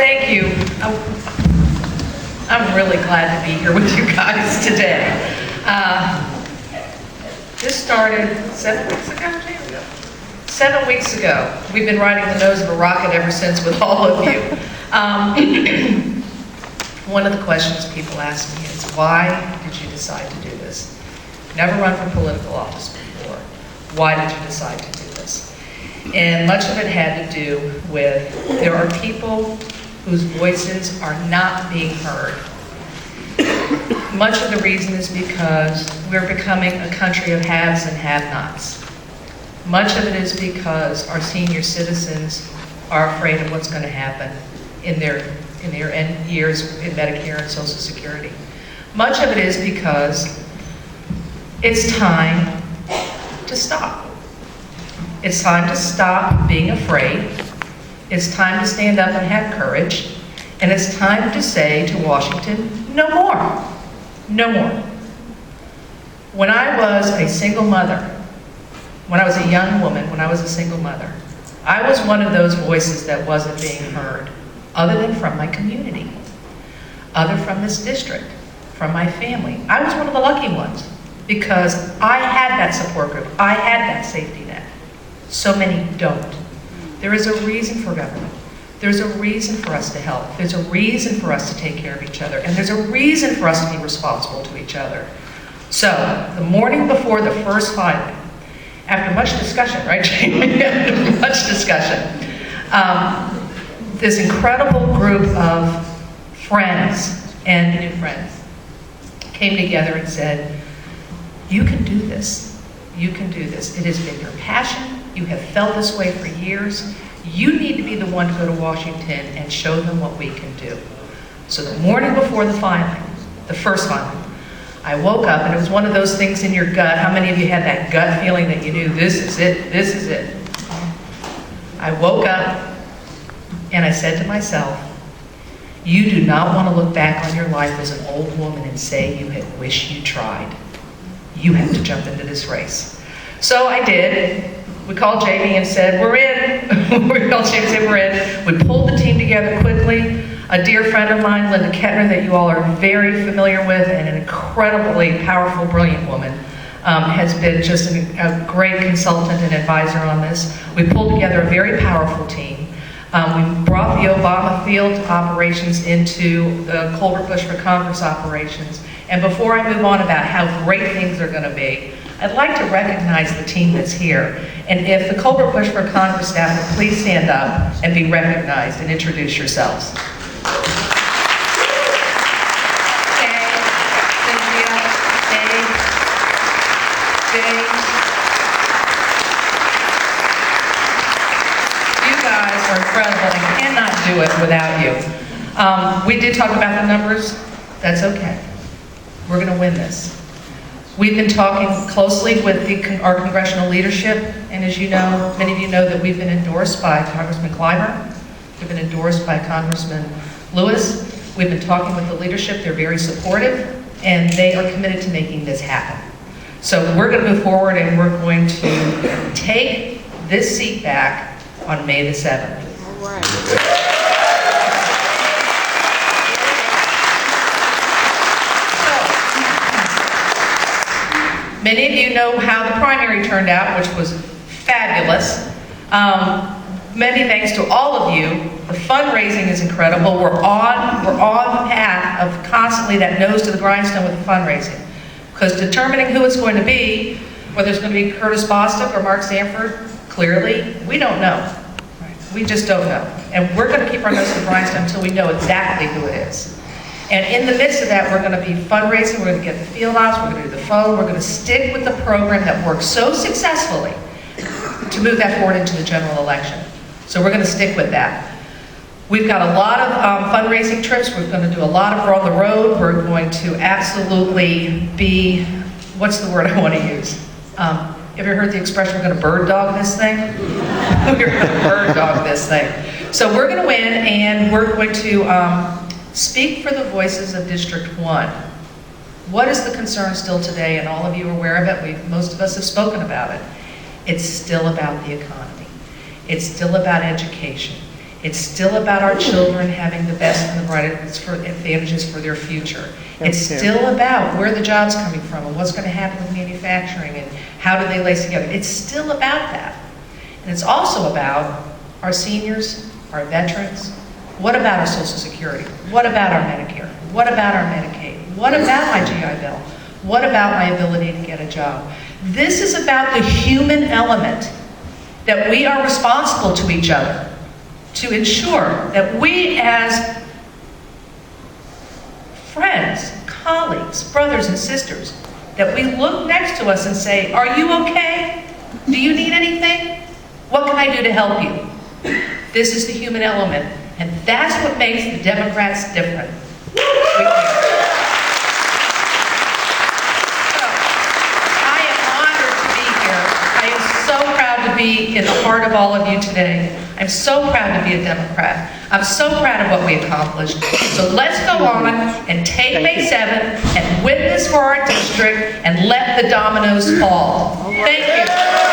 Thank you. I'm really glad to be here with you guys today. This started 7 weeks ago, James? 7 weeks ago. We've been riding the nose of a rocket ever since with all of you. One of the questions people ask me is, why did you decide to do this? Never run for political office before. Why did you decide to do this? And much of it had to do with, there are people whose voices are not being heard. Much of the reason is because we're becoming a country of haves and have-nots. Much of it is because our senior citizens are afraid of what's going to happen in their end years in Medicare and Social Security. Much of it is because it's time to stop. It's time to stop being afraid. It's time to stand up and have courage. And it's time to say to Washington, no more. No more. When I was a single mother, when I was a young woman, when I was a single mother, I was one of those voices that wasn't being heard, other than from my community, other from this district, from my family. I was one of the lucky ones because I had that support group. I had that safety net. So many don't. There is a reason for government. There's a reason for us to help. There's a reason for us to take care of each other. And there's a reason for us to be responsible to each other. So, the morning before the first filing, after much discussion, right, Jamie? After much discussion, this incredible group of friends and new friends came together and said, you can do this. You can do this. It has been your passion. You have felt this way for years. You need to be the one to go to Washington and show them what we can do. So the morning before the filing, the first filing, I woke up and it was one of those things in your gut. How many of you had that gut feeling that you knew this is it, this is it? I woke up and I said to myself, you do not want to look back on your life as an old woman and say you had wished you tried. You have to jump into this race. So I did. We called Jamie and said, we're in. We called Jamie and said, we're in. We pulled the team together quickly. A dear friend of mine, Linda Kettner, that you all are very familiar with, and an incredibly powerful, brilliant woman, has been just a great consultant and advisor on this. We pulled together a very powerful team. We brought the Obama field operations into the Colbert Busch for Congress operations. And before I move on about how great things are going to be, I'd like to recognize the team that's here. And if the Colbert Busch for Congress staff would please stand up and be recognized and introduce yourselves. You guys are incredible and cannot do it without you. We did talk about the numbers. That's okay. We're going to win this. We've been talking closely with our congressional leadership, and as you know, many of you know that we've been endorsed by Congressman Clyburn. We've been endorsed by Congressman Lewis. We've been talking with the leadership. They're very supportive, and they are committed to making this happen. So we're going to move forward, and we're going to take this seat back on May the 7th. All right. Many of you know how the primary turned out, which was fabulous. Many thanks to all of you. The fundraising is incredible. We're on the path of constantly that nose to the grindstone with the fundraising. Because determining who it's going to be, whether it's going to be Curtis Bostock or Mark Sanford, clearly, we don't know. We just don't know. And we're going to keep our nose to the grindstone until we know exactly who it is. And in the midst of that, we're going to be fundraising, we're going to get the field ops, we're going to do the phone, we're going to stick with the program that worked so successfully to move that forward into the general election. So we're going to stick with that. We've got a lot of fundraising trips. We're going to do a lot of on the road. We're going to absolutely be, what's the word I want to use? Have you ever heard the expression, we're going to bird dog this thing? We're going to bird dog this thing. So we're going to win, and we're going to speak for the voices of District 1. What is the concern still today? And all of you are aware of it. Most of us have spoken about it. It's still about the economy. It's still about education. It's still about our children having the best and the brightest advantages for their future. It's still about where the job's coming from and what's going to happen with manufacturing and how do they lace together. It's still about that. And it's also about our seniors, our veterans. What about our Social Security? What about our Medicare? What about our Medicaid? What about my GI Bill? What about my ability to get a job? This is about the human element that we are responsible to each other to ensure that we as friends, colleagues, brothers and sisters, that we look next to us and say, are you okay? Do you need anything? What can I do to help you? This is the human element, and that's what makes the Democrats different. To be in the heart of all of you today. I'm so proud to be a Democrat. I'm so proud of what we accomplished. So let's go on and take May 7th and win this for our district and let the dominoes fall. Thank you.